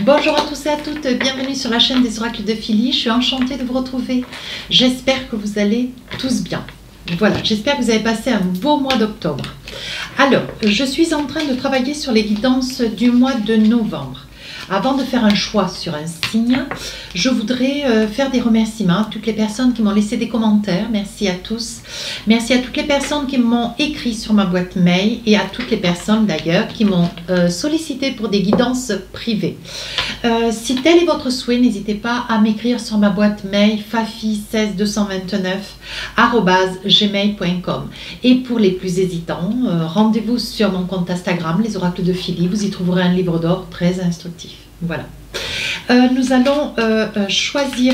Bonjour à tous et à toutes, bienvenue sur la chaîne des oracles de Philly. Je suis enchantée de vous retrouver. J'espère que vous allez tous bien. Voilà, j'espère que vous avez passé un beau mois d'octobre. Alors, je suis en train de travailler sur les guidances du mois de novembre. Avant de faire un choix sur un signe, je voudrais faire des remerciements à toutes les personnes qui m'ont laissé des commentaires. Merci à tous. Merci à toutes les personnes qui m'ont écrit sur ma boîte mail et à toutes les personnes d'ailleurs qui m'ont sollicité pour des guidances privées. Si tel est votre souhait, n'hésitez pas à m'écrire sur ma boîte mail fafi16229@gmail.com. Et pour les plus hésitants, rendez-vous sur mon compte Instagram, les oracles de Philly. Vous y trouverez un livre d'or très instructif. Voilà. Nous allons choisir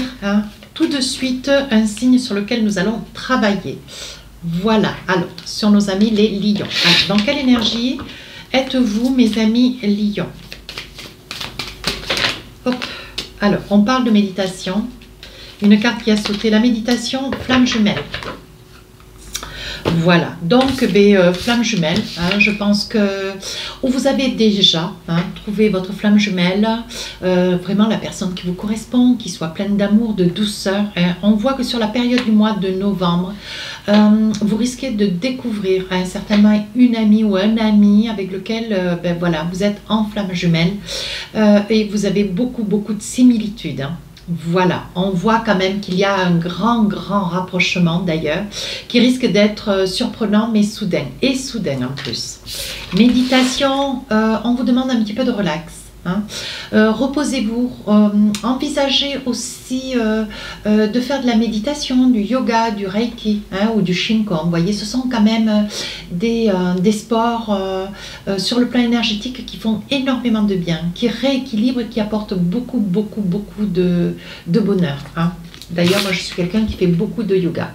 tout de suite un signe sur lequel nous allons travailler. Voilà. Alors, sur nos amis les lions. Alors, dans quelle énergie êtes-vous, mes amis lions? Hop. Alors, on parle de méditation. Une carte qui a sauté, la méditation, flamme jumelle. Voilà, donc flamme jumelle, je pense que vous avez déjà trouvé votre flamme jumelle, vraiment la personne qui vous correspond, qui soit pleine d'amour, de douceur. On voit que sur la période du mois de novembre, vous risquez de découvrir certainement une amie ou un ami avec lequel voilà, vous êtes en flamme jumelle et vous avez beaucoup de similitudes. Voilà, on voit quand même qu'il y a un grand rapprochement d'ailleurs, qui risque d'être surprenant mais soudain, et soudain en plus. Méditation, on vous demande un petit peu de relax. Reposez-vous, envisagez aussi de faire de la méditation, du yoga, du reiki ou du shingon. Vous voyez, ce sont quand même des sports sur le plan énergétique qui font énormément de bien, qui rééquilibrent et qui apportent beaucoup de bonheur. D'ailleurs, moi je suis quelqu'un qui fait beaucoup de yoga.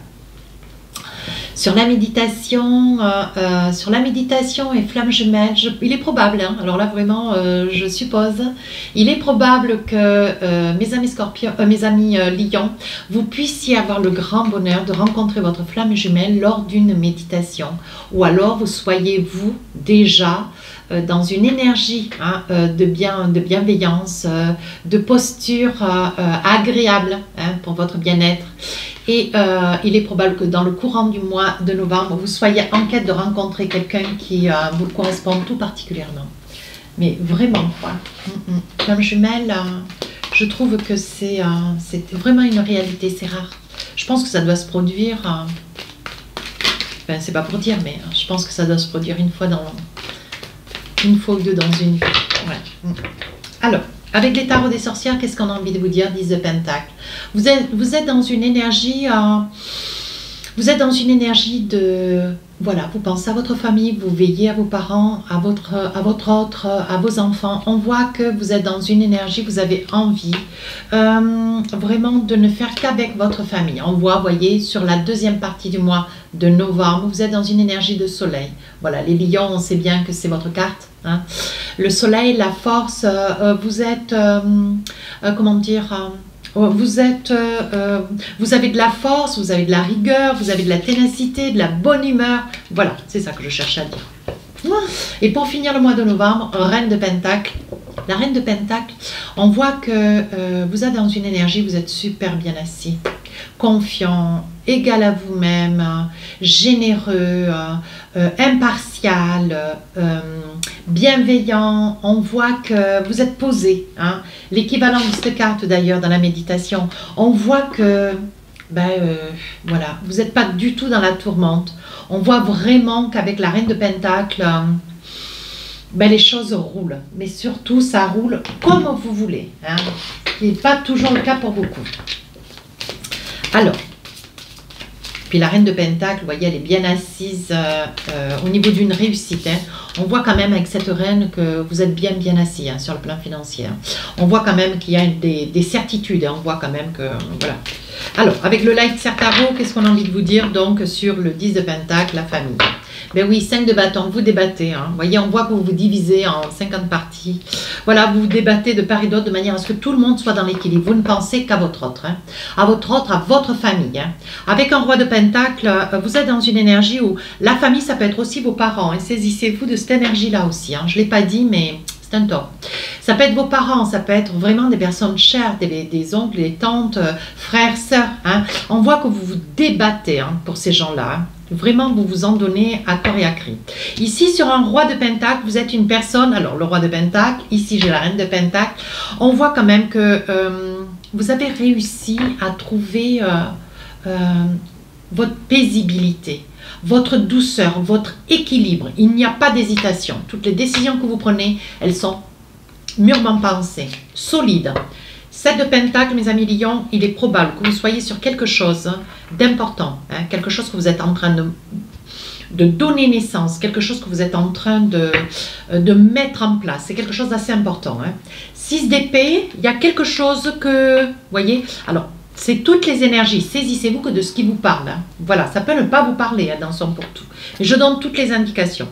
Sur la méditation et flamme jumelle, il est probable, alors là vraiment je suppose, il est probable que mes amis scorpions, mes amis lions, vous puissiez avoir le grand bonheur de rencontrer votre flamme jumelle lors d'une méditation, ou alors vous soyez vous déjà dans une énergie de bienveillance, de posture agréable pour votre bien-être. Et il est probable que dans le courant du mois de novembre, vous soyez en quête de rencontrer quelqu'un qui vous correspond tout particulièrement. Mais vraiment, quoi. Flamme jumelle, je trouve que c'est vraiment une réalité, c'est rare. Je pense que ça doit se produire, enfin c'est pas pour dire, mais je pense que ça doit se produire une fois ou deux dans une vie. Ouais. Alors, avec les tarots des sorcières, qu'est-ce qu'on a envie de vous dire? 10 de Pentacle. Vous êtes dans une énergie, de, voilà, vous pensez à votre famille, vous veillez à vos parents, à vos enfants. On voit que vous êtes dans une énergie, vous avez envie vraiment de ne faire qu'avec votre famille. On voit, vous voyez, sur la deuxième partie du mois de novembre, vous êtes dans une énergie de soleil. Voilà, les lions, on sait bien que c'est votre carte. Le soleil, la force, vous êtes, comment dire, vous avez de la force, vous avez de la rigueur, vous avez de la ténacité, de la bonne humeur. Voilà, c'est ça que je cherche à dire. Et pour finir le mois de novembre, Reine de Pentacle. La Reine de Pentacle, on voit que vous êtes dans une énergie, vous êtes super bien assis, confiant, égal à vous-même, généreux, impartial, bienveillant. On voit que vous êtes posé. L'équivalent de cette carte d'ailleurs dans la méditation. On voit que voilà, vous n'êtes pas du tout dans la tourmente. On voit vraiment qu'avec la Reine de Pentacle, les choses roulent. Mais surtout, ça roule comme vous voulez. Ce n'est pas toujours le cas pour beaucoup. Alors, puis la Reine de Pentacle, vous voyez, elle est bien assise au niveau d'une réussite. On voit quand même avec cette reine que vous êtes bien assis sur le plan financier. On voit quand même qu'il y a des certitudes. On voit quand même que, voilà. Alors, avec le Light Tarot, qu'est-ce qu'on a envie de vous dire donc sur le 10 de Pentacle, la famille? Ben oui, 5 de bâton, vous débattez. Vous voyez, on voit que vous vous divisez en 50 parties. Voilà, vous vous débattez de part et d'autre de manière à ce que tout le monde soit dans l'équilibre. Vous ne pensez qu'à votre autre, à votre famille. Avec un roi de Pentacle, vous êtes dans une énergie où la famille, ça peut être aussi vos parents. Saisissez-vous de cette énergie-là aussi. Je ne l'ai pas dit, mais c'est un taureau. Ça peut être vos parents, ça peut être vraiment des personnes chères, des oncles, des tantes, frères, sœurs. Hein. On voit que vous vous débattez hein, pour ces gens-là. Hein. Vraiment, vous vous en donnez à corps et à cri. Ici, sur un roi de Pentacle, vous êtes une personne... Alors, le roi de Pentacle, ici, j'ai la reine de Pentacle. On voit quand même que vous avez réussi à trouver votre paisibilité, votre douceur, votre équilibre. Il n'y a pas d'hésitation. Toutes les décisions que vous prenez, elles sont mûrement pensées, solides. 7 de Pentacle, mes amis Lions, il est probable que vous soyez sur quelque chose d'important, hein, quelque chose que vous êtes en train de donner naissance, quelque chose que vous êtes en train de mettre en place. C'est quelque chose d'assez important. Hein. 6 d'épée, il y a quelque chose que, vous voyez, alors, c'est toutes les énergies. Saisissez-vous que de ce qui vous parle. Hein. Voilà, ça peut ne pas vous parler hein, dans son pour tout. Mais je donne toutes les indications.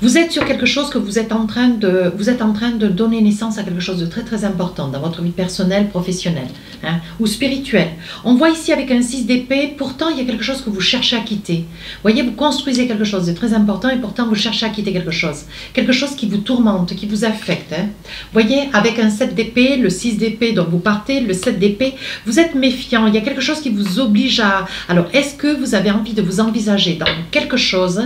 Vous êtes sur quelque chose que vous êtes en train de donner naissance à quelque chose de très très important dans votre vie personnelle, professionnelle hein, ou spirituelle. On voit ici avec un 6 d'épée, pourtant il y a quelque chose que vous cherchez à quitter. Vous voyez, vous construisez quelque chose de très important et pourtant vous cherchez à quitter quelque chose qui vous tourmente, qui vous affecte. Hein. Vous voyez, avec un 7 d'épée, le 6 d'épée, donc vous partez, le 7 d'épée, vous êtes méfiant, il y a quelque chose qui vous oblige à... Alors, est-ce que vous avez envie de vous envisager dans quelque chose,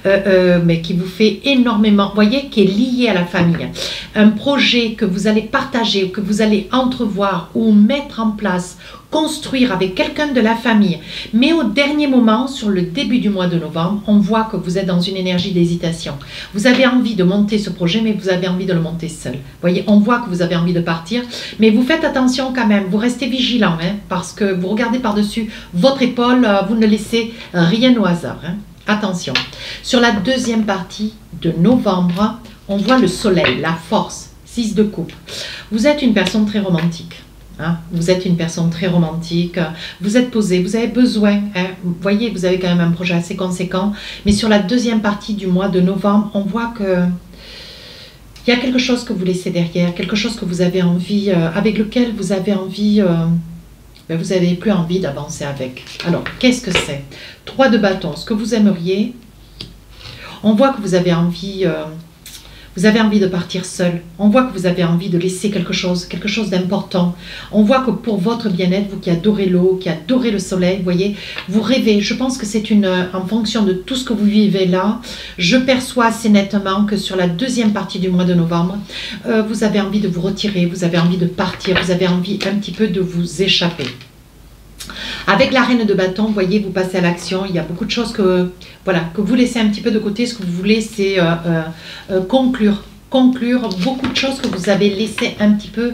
mais qui vous fait énormément, vous voyez, qui est lié à la famille. Un projet que vous allez partager, que vous allez entrevoir ou mettre en place, construire avec quelqu'un de la famille. Mais au dernier moment, sur le début du mois de novembre, on voit que vous êtes dans une énergie d'hésitation. Vous avez envie de monter ce projet, mais vous avez envie de le monter seul. Vous voyez, on voit que vous avez envie de partir, mais vous faites attention quand même, vous restez vigilant, hein, parce que vous regardez par-dessus votre épaule, vous ne laissez rien au hasard. Hein. Attention, sur la deuxième partie de novembre, on voit le soleil, la force, 6 de coupe. Vous êtes une personne très romantique. Hein? Vous êtes une personne très romantique, vous êtes posé, vous avez besoin. Hein? Vous voyez, vous avez quand même un projet assez conséquent. Mais sur la deuxième partie du mois de novembre, on voit que il y a quelque chose que vous laissez derrière, quelque chose que vous avez envie, avec lequel vous avez envie... vous n'avez plus envie d'avancer avec. Alors, qu'est-ce que c'est? 3 de bâton, ce que vous aimeriez, on voit que vous avez envie de partir seul. On voit que vous avez envie de laisser quelque chose d'important. On voit que pour votre bien-être, vous qui adorez l'eau, qui adorez le soleil, vous voyez, vous rêvez. Je pense que c'est en fonction de tout ce que vous vivez là, je perçois assez nettement que sur la deuxième partie du mois de novembre, vous avez envie de vous retirer, vous avez envie de partir, vous avez envie un petit peu de vous échapper. Avec la reine de bâton, vous voyez, vous passez à l'action. Il y a beaucoup de choses que vous laissez un petit peu de côté. Ce que vous voulez, c'est conclure beaucoup de choses que vous avez laissé un petit peu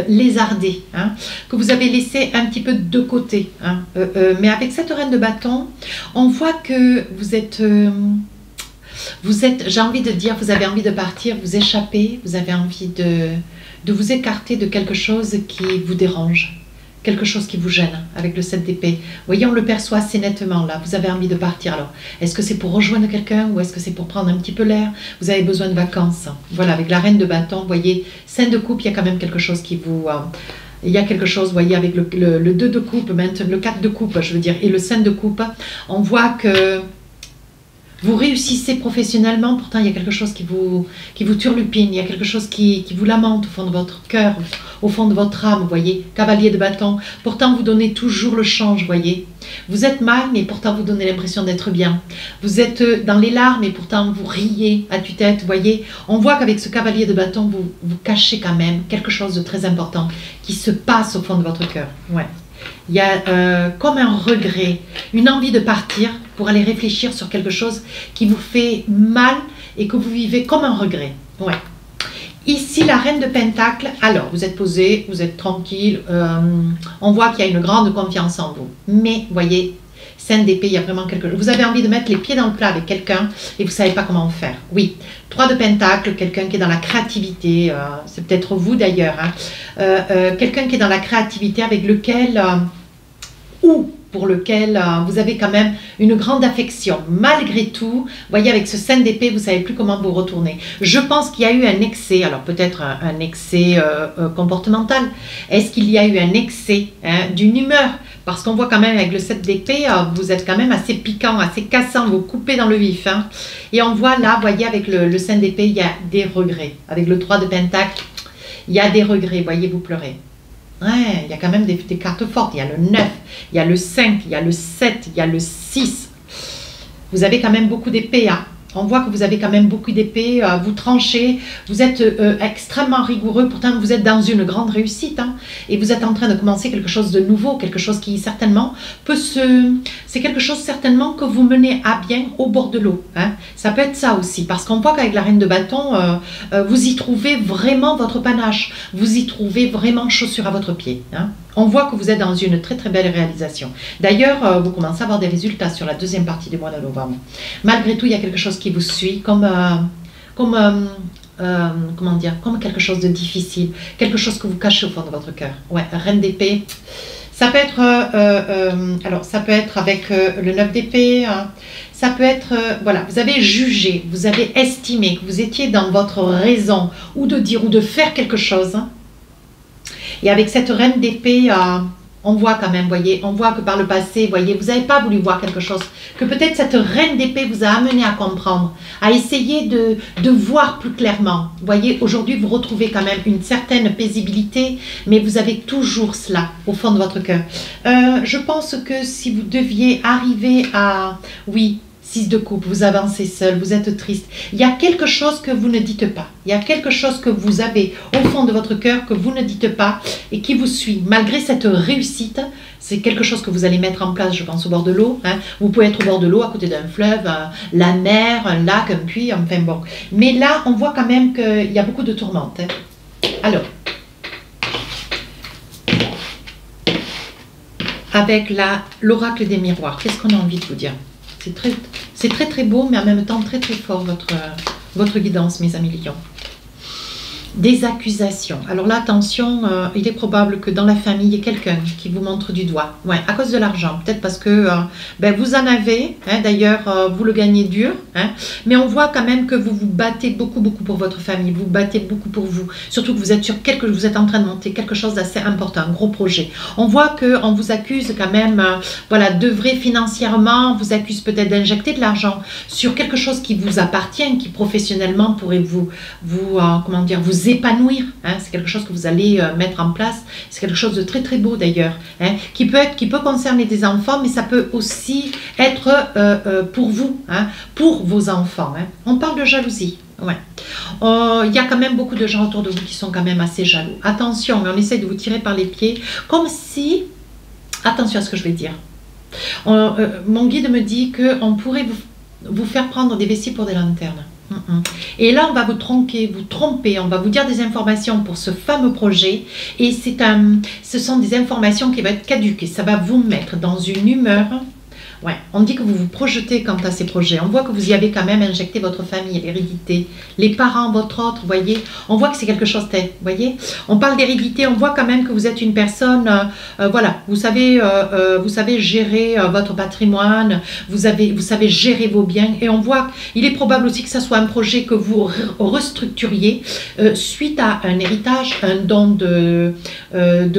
lézarder, hein, que vous avez laissé un petit peu de côté. Hein, mais avec cette reine de bâton, on voit que vous êtes, j'ai envie de dire, vous avez envie de partir, vous échapper, vous avez envie de vous écarter de quelque chose qui vous dérange. Quelque chose qui vous gêne avec le 7 d'épée. Vous voyez, on le perçoit assez nettement là. Vous avez envie de partir. Alors, est-ce que c'est pour rejoindre quelqu'un ou est-ce que c'est pour prendre un petit peu l'air? Vous avez besoin de vacances. Voilà, avec la reine de bâton, vous voyez, 5 de coupe, il y a quand même quelque chose qui vous... il y a quelque chose, vous voyez, avec le 2 de coupe, maintenant, le 4 de coupe, je veux dire, et le 5 de coupe, on voit que vous réussissez professionnellement, pourtant il y a quelque chose qui vous turlupine, il y a quelque chose qui vous lamente au fond de votre cœur, au fond de votre âme, vous voyez, cavalier de bâton. Pourtant vous donnez toujours le change, vous voyez. Vous êtes mal, mais pourtant vous donnez l'impression d'être bien. Vous êtes dans les larmes, et pourtant vous riez à tue-tête, vous voyez. On voit qu'avec ce cavalier de bâton, vous cachez quand même quelque chose de très important qui se passe au fond de votre cœur. Ouais. Il y a comme un regret, une envie de partir pour aller réfléchir sur quelque chose qui vous fait mal et que vous vivez comme un regret. Ouais. Ici, la reine de Pentacle, alors vous êtes posé, vous êtes tranquille, on voit qu'il y a une grande confiance en vous. Mais, vous voyez, 5 d'épée, il y a vraiment quelque chose. Vous avez envie de mettre les pieds dans le plat avec quelqu'un et vous ne savez pas comment faire. Oui, 3 de Pentacle, quelqu'un qui est dans la créativité, c'est peut-être vous d'ailleurs, hein, quelqu'un qui est dans la créativité avec lequel, ou pour lequel vous avez quand même une grande affection. Malgré tout, vous voyez, avec ce 5 d'épée, vous ne savez plus comment vous retourner. Je pense qu'il y a eu un excès, alors peut-être un excès comportemental. Est-ce qu'il y a eu un excès d'une humeur? Parce qu'on voit quand même avec le 7 d'épée, vous êtes quand même assez piquant, assez cassant, vous coupez dans le vif. Hein. Et on voit là, vous voyez, avec le 5 d'épée, il y a des regrets. Avec le 3 de pentacle, il y a des regrets, voyez, vous pleurez. Ouais, il y a quand même des cartes fortes. Il y a le 9, il y a le 5, il y a le 7, il y a le 6. Vous avez quand même beaucoup d'épées. Hein. On voit que vous avez quand même beaucoup d'épées. Vous tranchez. Vous êtes extrêmement rigoureux. Pourtant, vous êtes dans une grande réussite. Hein, et vous êtes en train de commencer quelque chose de nouveau. Quelque chose qui certainement peut se... C'est quelque chose certainement que vous menez à bien au bord de l'eau. Hein. Ça peut être ça aussi. Parce qu'on voit qu'avec la reine de bâton, vous y trouvez vraiment votre panache. Vous y trouvez vraiment chaussure à votre pied. Hein. On voit que vous êtes dans une très très belle réalisation. D'ailleurs, vous commencez à avoir des résultats sur la deuxième partie du mois de novembre. Malgré tout, il y a quelque chose qui vous suit comment dire, comme quelque chose de difficile, quelque chose que vous cachez au fond de votre cœur. Ouais, reine d'épée. Ça peut être, alors ça peut être avec le 9 d'épée. Ça peut être, voilà, vous avez jugé, vous avez estimé que vous étiez dans votre raison ou de dire ou de faire quelque chose. Hein. Et avec cette reine d'épée, on voit quand même, voyez, on voit que par le passé, voyez, vous n'avez pas voulu voir quelque chose, que peut-être cette reine d'épée vous a amené à comprendre, à essayer de voir plus clairement. Voyez, aujourd'hui, vous retrouvez quand même une certaine paisibilité, mais vous avez toujours cela au fond de votre cœur. Je pense que si vous deviez arriver à, oui, 6 de coupe, vous avancez seul, vous êtes triste. Il y a quelque chose que vous ne dites pas. Il y a quelque chose que vous avez au fond de votre cœur que vous ne dites pas et qui vous suit. Malgré cette réussite, c'est quelque chose que vous allez mettre en place, je pense, au bord de l'eau. Hein. Vous pouvez être au bord de l'eau, à côté d'un fleuve, la mer, un lac, un puits, enfin bon. Mais là, on voit quand même qu'il y a beaucoup de tourmentes. Hein. Alors, avec l'oracle des miroirs, qu'est-ce qu'on a envie de vous dire? C'est très très beau, mais en même temps très très fort votre guidance, mes amis lions. Des accusations. Alors là, attention, il est probable que dans la famille, il y ait quelqu'un qui vous montre du doigt. Ouais, à cause de l'argent. Peut-être parce que vous en avez. Hein, d'ailleurs, vous le gagnez dur. Hein, mais on voit quand même que vous vous battez beaucoup, beaucoup pour votre famille. Vous vous battez beaucoup pour vous. Surtout que vous êtes vous êtes en train de monter quelque chose d'assez important, un gros projet. On voit qu'on vous accuse quand même, voilà, d'œuvrer financièrement. On vous accuse peut-être d'injecter de l'argent sur quelque chose qui vous appartient, qui professionnellement pourrait comment dire, vous épanouir, hein, c'est quelque chose que vous allez mettre en place, c'est quelque chose de très très beau d'ailleurs, hein, qui peut concerner des enfants, mais ça peut aussi être pour vous, hein, pour vos enfants. Hein. On parle de jalousie. Ouais. Il y a quand même beaucoup de gens autour de vous qui sont quand même assez jaloux. Attention, on essaie de vous tirer par les pieds, comme si, attention à ce que je vais dire, mon guide me dit qu'on pourrait vous faire prendre des vessies pour des lanternes. Et là, on va vous tromper, on va vous dire des informations pour ce fameux projet et ce sont des informations qui vont être caduques et ça va vous mettre dans une humeur. Ouais, on dit que vous vous projetez quant à ces projets. On voit que vous y avez quand même injecté votre famille, l'hérédité, les parents, votre autre, vous voyez. On voit que c'est quelque chose, vous voyez. On parle d'hérédité, on voit quand même que vous êtes une personne, voilà, vous savez gérer votre patrimoine, vous savez gérer vos biens. Et on voit, il est probable aussi que ça soit un projet que vous restructuriez suite à un héritage, un don de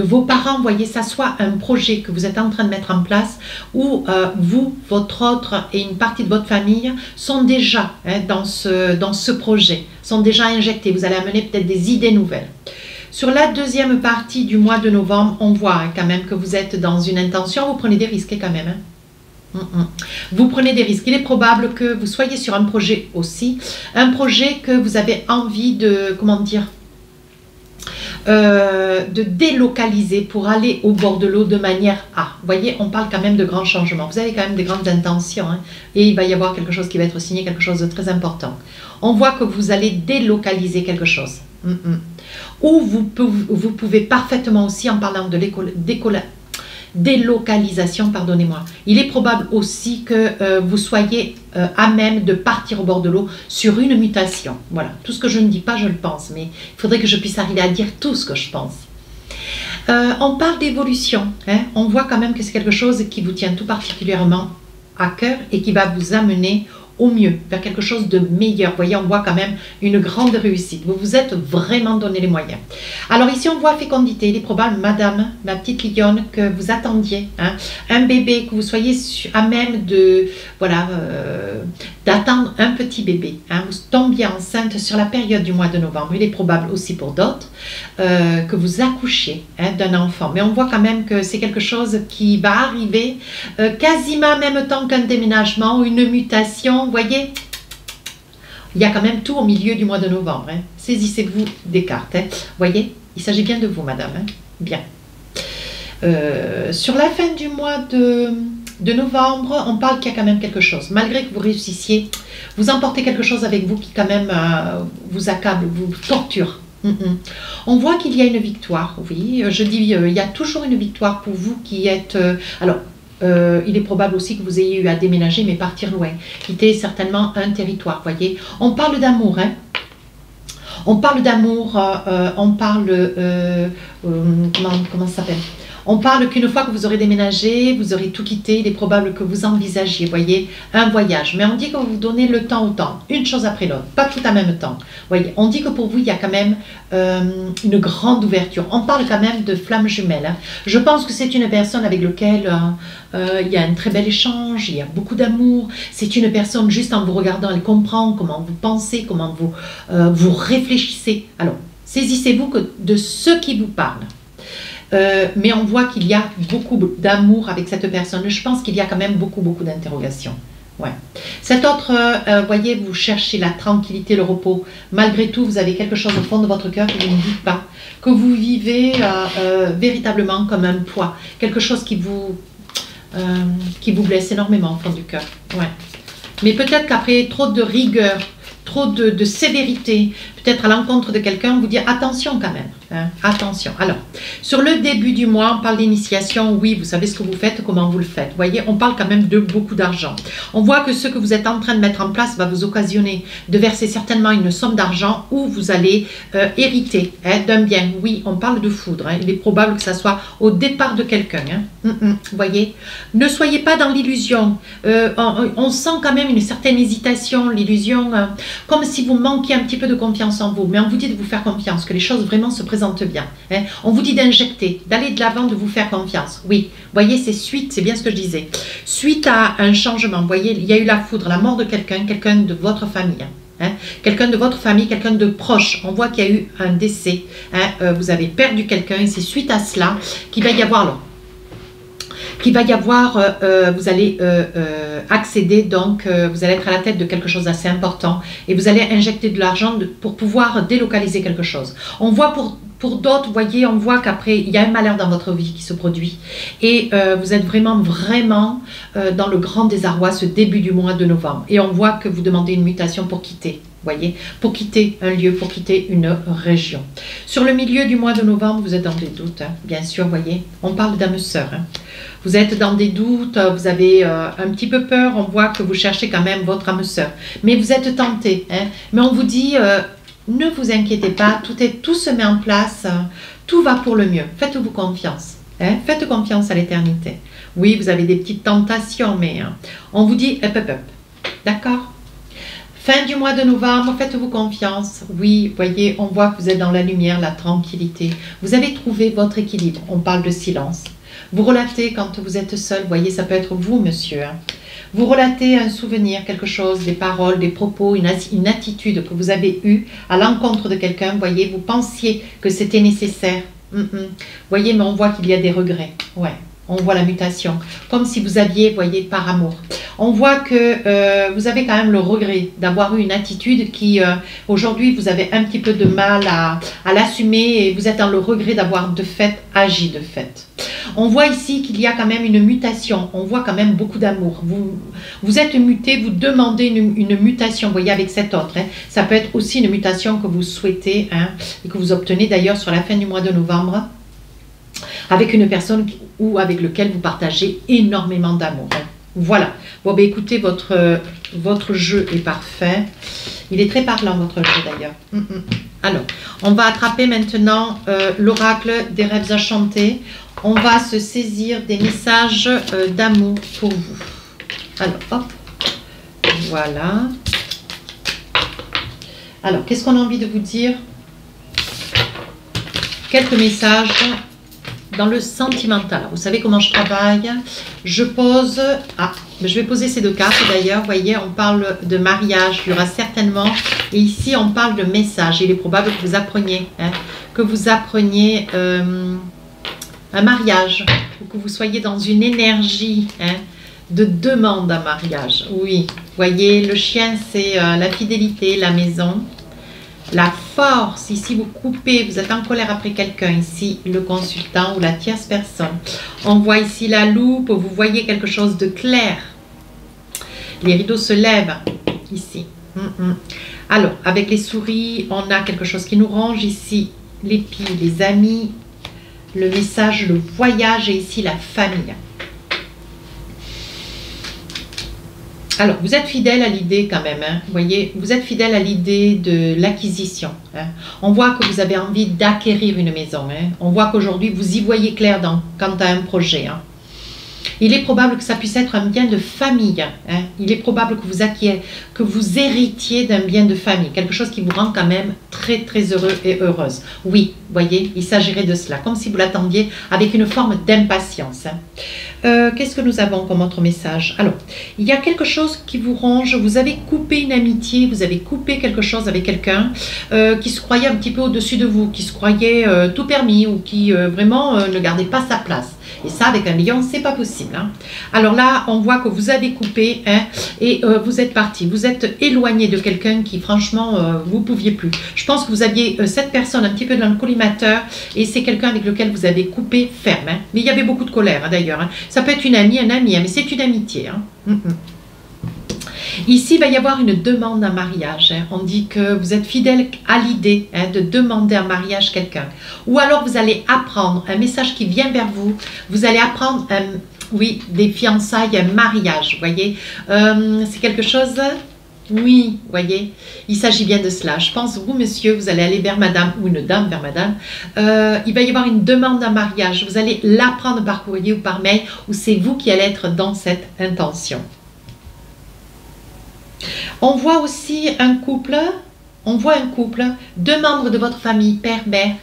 vos parents, vous voyez, ça soit un projet que vous êtes en train de mettre en place où vous, votre autre et une partie de votre famille sont déjà dans ce projet, sont déjà injectés. Vous allez amener peut-être des idées nouvelles. Sur la deuxième partie du mois de novembre, on voit quand même que vous êtes dans une intention, vous prenez des risques quand même. Vous prenez des risques. Il est probable que vous soyez sur un projet aussi, un projet que vous avez envie de, comment dire, de délocaliser pour aller au bord de l'eau de manière à. Vous voyez, on parle quand même de grands changements. Vous avez quand même des grandes intentions hein, et il va y avoir quelque chose qui va être signé, quelque chose de très important. On voit que vous allez délocaliser quelque chose. Ou vous pouvez parfaitement aussi, en parlant de délocalisation, pardonnez-moi. Il est probable aussi que vous soyez à même de partir au bord de l'eau sur une mutation. Voilà, tout ce que je ne dis pas, je le pense, mais il faudrait que je puisse arriver à dire tout ce que je pense. On parle d'évolution, hein. On voit quand même que c'est quelque chose qui vous tient tout particulièrement à cœur et qui va vous amener au mieux, vers quelque chose de meilleur. Vous voyez, on voit quand même une grande réussite. Vous vous êtes vraiment donné les moyens. Alors ici, on voit fécondité. Il est probable, madame, ma petite lionne, que vous attendiez hein, un bébé, que vous soyez à même de, voilà, d'attendre un petit bébé. Hein. Vous tombiez enceinte sur la période du mois de novembre. Il est probable aussi pour d'autres que vous accouchiez hein, d'un enfant. Mais on voit quand même que c'est quelque chose qui va arriver quasiment en même temps qu'un déménagement ou une mutation. Vous voyez, il y a quand même tout au milieu du mois de novembre. Hein. Saisissez-vous des cartes. Hein. Vous voyez, il s'agit bien de vous, madame. Hein. Bien. Sur la fin du mois de novembre, on parle qu'il y a quand même quelque chose. Malgré que vous réussissiez, vous emportez quelque chose avec vous qui quand même vous accable, vous torture. On voit qu'il y a une victoire, oui. Je dis, il y a toujours une victoire pour vous qui êtes... il est probable aussi que vous ayez eu à déménager, mais partir loin. Quitter certainement un territoire, voyez. On parle d'amour, hein. On parle d'amour, on parle... comment ça s'appelle? On parle qu'une fois que vous aurez déménagé, vous aurez tout quitté, il est probable que vous envisagiez, voyez, un voyage. Mais on dit que vous donnez le temps au temps, une chose après l'autre, pas tout en même temps. Voyez, on dit que pour vous, il y a quand même une grande ouverture. On parle quand même de flamme jumelle. Hein. Je pense que c'est une personne avec laquelle il y a un très bel échange, il y a beaucoup d'amour. C'est une personne, juste en vous regardant, elle comprend comment vous pensez, comment vous réfléchissez. Alors, saisissez-vous de ce qui vous parle. Mais on voit qu'il y a beaucoup d'amour avec cette personne. Je pense qu'il y a quand même beaucoup d'interrogations. Ouais. Cet autre, voyez, vous cherchez la tranquillité, le repos. Malgré tout, vous avez quelque chose au fond de votre cœur que vous ne dites pas. Que vous vivez véritablement comme un poids. Quelque chose qui vous blesse énormément au fond du cœur. Ouais. Mais peut-être qu'après trop de rigueur, trop de sévérité, peut-être à l'encontre de quelqu'un, vous dire attention quand même, hein, attention. Alors, sur le début du mois, on parle d'initiation, oui, vous savez ce que vous faites, comment vous le faites. Vous voyez, on parle quand même de beaucoup d'argent. On voit que ce que vous êtes en train de mettre en place va vous occasionner de verser certainement une somme d'argent où vous allez hériter hein, d'un bien. Oui, on parle de foudre, hein. Il est probable que ça soit au départ de quelqu'un. Hein. Vous voyez, ne soyez pas dans l'illusion. On sent quand même une certaine hésitation, l'illusion, comme si vous manquiez un petit peu de confiance en vous, mais on vous dit de vous faire confiance, que les choses vraiment se présentent bien. Hein. On vous dit d'injecter, d'aller de l'avant, de vous faire confiance. Oui, voyez, c'est suite, c'est bien ce que je disais. Suite à un changement, voyez, il y a eu la foudre, la mort de quelqu'un, quelqu'un de votre famille. Hein. Quelqu'un de votre famille, quelqu'un de proche. On voit qu'il y a eu un décès. Hein. Vous avez perdu quelqu'un et c'est suite à cela qu'il va y avoir là. Vous allez accéder, donc vous allez être à la tête de quelque chose d'assez important et vous allez injecter de l'argent pour pouvoir délocaliser quelque chose. On voit pour d'autres, vous voyez, on voit qu'après, il y a un malheur dans votre vie qui se produit et vous êtes vraiment dans le grand désarroi ce début du mois de novembre. Et on voit que vous demandez une mutation pour quitter. Voyez, pour quitter un lieu, pour quitter une région. Sur le milieu du mois de novembre, vous êtes dans des doutes, hein, bien sûr, voyez. On parle d'âme sœur. Hein. Vous êtes dans des doutes, vous avez un petit peu peur, on voit que vous cherchez quand même votre âme sœur. Mais vous êtes tenté, hein. Mais on vous dit, ne vous inquiétez pas, tout se met en place, tout va pour le mieux. Faites-vous confiance, hein. Faites confiance à l'éternité. Oui, vous avez des petites tentations, mais on vous dit, d'accord ? Fin du mois de novembre, faites-vous confiance. Oui, voyez, on voit que vous êtes dans la lumière, la tranquillité. Vous avez trouvé votre équilibre. On parle de silence. Vous relatez quand vous êtes seul. Voyez, ça peut être vous, monsieur. Vous relatez un souvenir, quelque chose, des paroles, des propos, une attitude que vous avez eue à l'encontre de quelqu'un. Voyez, vous pensiez que c'était nécessaire. Voyez, mais on voit qu'il y a des regrets. Ouais. On voit la mutation, comme si vous aviez, voyez, par amour. On voit que vous avez quand même le regret d'avoir eu une attitude qui, aujourd'hui, vous avez un petit peu de mal à l'assumer et vous êtes dans le regret d'avoir de fait agi de fait. On voit ici qu'il y a quand même une mutation, on voit quand même beaucoup d'amour. Vous êtes muté, vous demandez une mutation, vous voyez, avec cet autre. Hein. Ça peut être aussi une mutation que vous souhaitez hein, et que vous obtenez d'ailleurs sur la fin du mois de novembre, avec une personne ou avec lequel vous partagez énormément d'amour. Voilà. Bon, ben écoutez, votre Votre jeu est parfait. Il est très parlant, votre jeu d'ailleurs. Alors, on va attraper maintenant l'oracle des rêves enchantés. On va se saisir des messages d'amour pour vous. Alors, hop. Voilà. Alors, qu'est-ce qu'on a envie de vous dire? Quelques messages dans le sentimental. Vous savez comment je travaille? Je pose... Ah, je vais poser ces deux cartes d'ailleurs. Vous voyez, on parle de mariage. Il y aura certainement... Et ici, on parle de message. Il est probable que vous appreniez. Un mariage. Ou que vous soyez dans une énergie de demande à mariage. Oui, vous voyez, le chien, c'est la fidélité, la maison. La force, ici vous coupez, vous êtes en colère après quelqu'un, ici le consultant ou la tierce personne. On voit ici la loupe, vous voyez quelque chose de clair. Les rideaux se lèvent, ici. Alors, avec les souris, on a quelque chose qui nous ronge, ici les pieds, les amis, le message, le voyage et ici la famille. Alors, vous êtes fidèle à l'idée quand même, vous voyez, vous êtes fidèle à l'idée de l'acquisition. On voit que vous avez envie d'acquérir une maison. On voit qu'aujourd'hui, vous y voyez clair quant à un projet. Il est probable que ça puisse être un bien de famille. Il est probable que vous héritiez d'un bien de famille. Quelque chose qui vous rend quand même très, très heureux et heureuse. Oui, vous voyez, il s'agirait de cela, comme si vous l'attendiez avec une forme d'impatience. Qu'est-ce que nous avons comme autre message? Alors, il y a quelque chose qui vous ronge. Vous avez coupé une amitié, vous avez coupé quelque chose avec quelqu'un qui se croyait un petit peu au-dessus de vous, qui se croyait tout permis ou qui vraiment ne gardait pas sa place. Et ça, avec un lion, c'est pas possible. Alors là, on voit que vous avez coupé et vous êtes parti. Vous êtes éloigné de quelqu'un qui, franchement, vous ne pouviez plus. Je pense que vous aviez cette personne un petit peu dans le collimateur et c'est quelqu'un avec lequel vous avez coupé ferme. Mais il y avait beaucoup de colère d'ailleurs. Ça peut être une amie, un ami, mais c'est une amitié. Ici, il va y avoir une demande en mariage. On dit que vous êtes fidèle à l'idée de demander en mariage quelqu'un. Ou alors, vous allez apprendre un message qui vient vers vous. Vous allez apprendre, oui, des fiançailles, un mariage, vous voyez. C'est quelque chose... Oui, vous voyez, il s'agit bien de cela. Je pense, vous, monsieur, vous allez aller vers madame, ou une dame vers madame. Il va y avoir une demande en mariage. Vous allez l'apprendre par courrier ou par mail, ou c'est vous qui allez être dans cette intention. On voit aussi un couple, deux membres de votre famille, père, mère.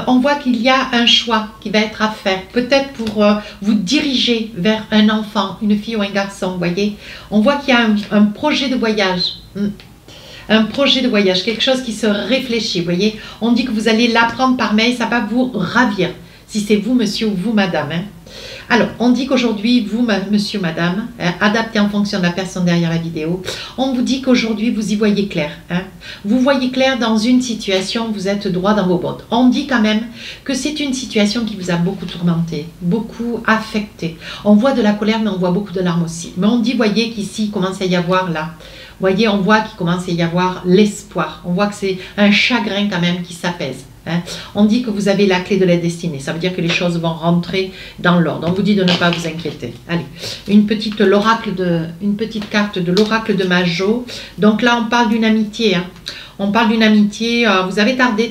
On voit qu'il y a un choix qui va être à faire, peut-être pour vous diriger vers un enfant, une fille ou un garçon, vous voyez. On voit qu'il y a un projet de voyage. Un projet de voyage, quelque chose qui se réfléchit, vous voyez. On dit que vous allez l'apprendre par mail, ça va vous ravir, si c'est vous, monsieur, ou vous, madame. Alors, on dit qu'aujourd'hui, vous, monsieur, madame, adapté en fonction de la personne derrière la vidéo, on vous dit qu'aujourd'hui, vous y voyez clair. Vous voyez clair dans une situation, vous êtes droit dans vos bottes. On dit quand même que c'est une situation qui vous a beaucoup tourmenté, beaucoup affecté. On voit de la colère, mais on voit beaucoup de larmes aussi. Mais on dit, voyez, qu'ici, il commence à y avoir là. Vous voyez, on voit qu'il commence à y avoir l'espoir. On voit que c'est un chagrin quand même qui s'apaise. On dit que vous avez la clé de la destinée. Ça veut dire que les choses vont rentrer dans l'ordre. On vous dit de ne pas vous inquiéter. Allez, une petite carte de l'oracle de Majo. Donc là, on parle d'une amitié. On parle d'une amitié, vous avez tardé,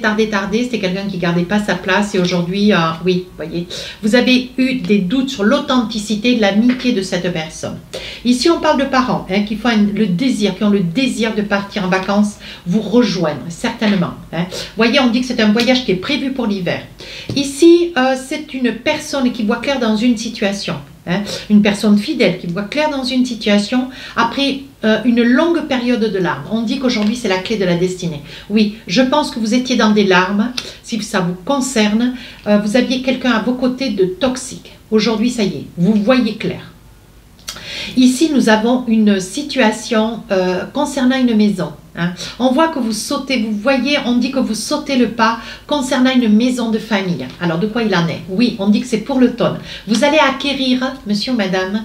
c'était quelqu'un qui ne gardait pas sa place et aujourd'hui, oui, vous voyez, vous avez eu des doutes sur l'authenticité de l'amitié de cette personne. Ici, on parle de parents qui ont le désir de partir en vacances, vous rejoindre, certainement. Vous voyez, on dit que c'est un voyage qui est prévu pour l'hiver. Ici, c'est une personne qui voit clair dans une situation. Une personne fidèle qui voit clair dans une situation après une longue période de larmes. On dit qu'aujourd'hui c'est la clé de la destinée. Oui, je pense que vous étiez dans des larmes, si ça vous concerne, vous aviez quelqu'un à vos côtés de toxique. Aujourd'hui ça y est, vous voyez clair. Ici nous avons une situation concernant une maison. On voit que vous sautez, vous voyez, on dit que vous sautez le pas concernant une maison de famille. Alors, de quoi il en est? Oui, on dit que c'est pour l'automne. Vous allez acquérir, monsieur ou madame,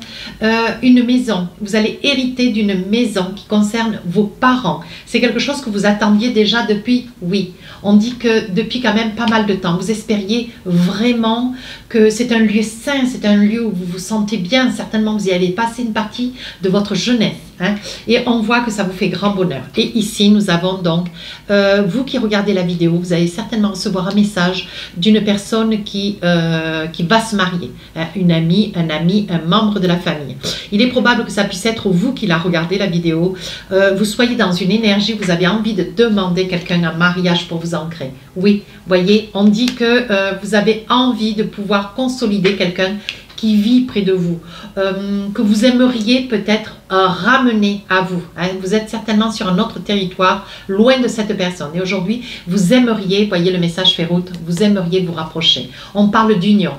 une maison. Vous allez hériter d'une maison qui concerne vos parents. C'est quelque chose que vous attendiez déjà depuis, oui. On dit que depuis quand même pas mal de temps. Vous espériez vraiment que c'est un lieu sain, c'est un lieu où vous vous sentez bien. Certainement, vous y avez passé une partie de votre jeunesse. hein, et on voit que ça vous fait grand bonheur. Et ici, nous avons donc, vous qui regardez la vidéo, vous allez certainement recevoir un message d'une personne qui va se marier, hein, une amie, un ami, un membre de la famille. Il est probable que ça puisse être vous qui la regardez la vidéo, vous soyez dans une énergie, vous avez envie de demander quelqu'un en mariage pour vous ancrer. Oui, voyez, on dit que vous avez envie de pouvoir consolider quelqu'un qui vit près de vous, que vous aimeriez peut-être ramener à vous. Hein. Vous êtes certainement sur un autre territoire, loin de cette personne. Et aujourd'hui, vous aimeriez, voyez le message fait route, vous aimeriez vous rapprocher. On parle d'union.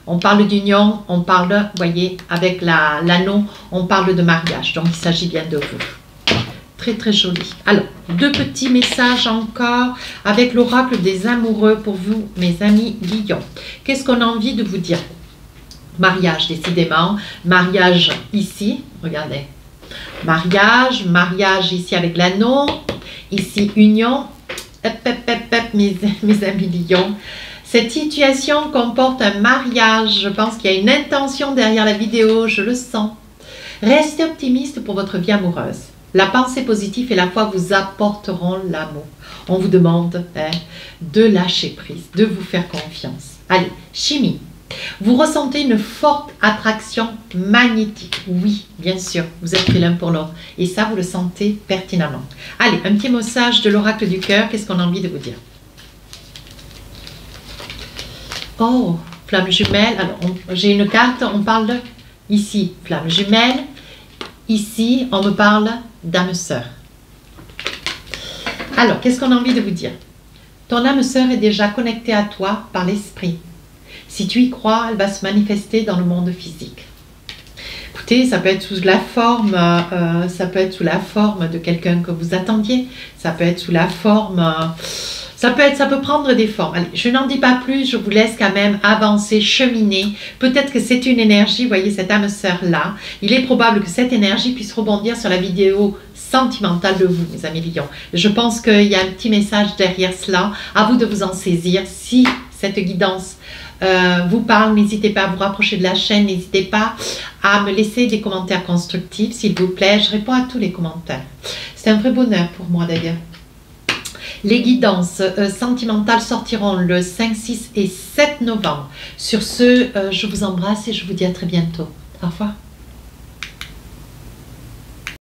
On parle d'union, on parle, voyez, avec l'anneau, on parle de mariage. Donc, il s'agit bien de vous. Très, très joli. Alors, 2 petits messages encore avec l'oracle des amoureux pour vous, mes amis Lions. Qu'est-ce qu'on a envie de vous dire? Mariage, décidément. Mariage ici, regardez. Mariage, mariage ici avec l'anneau. Ici, union. Hop, hop, hop, hop, mes amis Lions. Cette situation comporte un mariage. Je pense qu'il y a une intention derrière la vidéo, je le sens. Restez optimiste pour votre vie amoureuse. La pensée positive et la foi vous apporteront l'amour. On vous demande de lâcher prise, de vous faire confiance. Allez, chimie. Vous ressentez une forte attraction magnétique. Oui, bien sûr, vous êtes pris l'un pour l'autre. Et ça, vous le sentez pertinemment. Allez, un petit message de l'oracle du cœur. Qu'est-ce qu'on a envie de vous dire? Oh, flamme jumelle. Alors, j'ai une carte, on parle ici, flamme jumelle. Ici, on me parle d'âme sœur. Alors, qu'est-ce qu'on a envie de vous dire? Ton âme sœur est déjà connectée à toi par l'esprit. Si tu y crois, elle va se manifester dans le monde physique. Écoutez, ça peut être sous la forme, de quelqu'un que vous attendiez. Ça peut être sous la forme, ça peut prendre des formes. Allez, je n'en dis pas plus, je vous laisse quand même avancer, cheminer. Peut-être que c'est une énergie, voyez cette âme sœur là. Il est probable que cette énergie puisse rebondir sur la vidéo sentimentale de vous, mes amis Lions. Je pense qu'il y a un petit message derrière cela. À vous de vous en saisir. Si cette guidance vous parle, n'hésitez pas à vous rapprocher de la chaîne, n'hésitez pas à me laisser des commentaires constructifs, s'il vous plaît. Je réponds à tous les commentaires. C'est un vrai bonheur pour moi d'ailleurs. Les guidances sentimentales sortiront le 5, 6 et 7 novembre. Sur ce, je vous embrasse et je vous dis à très bientôt. Au revoir.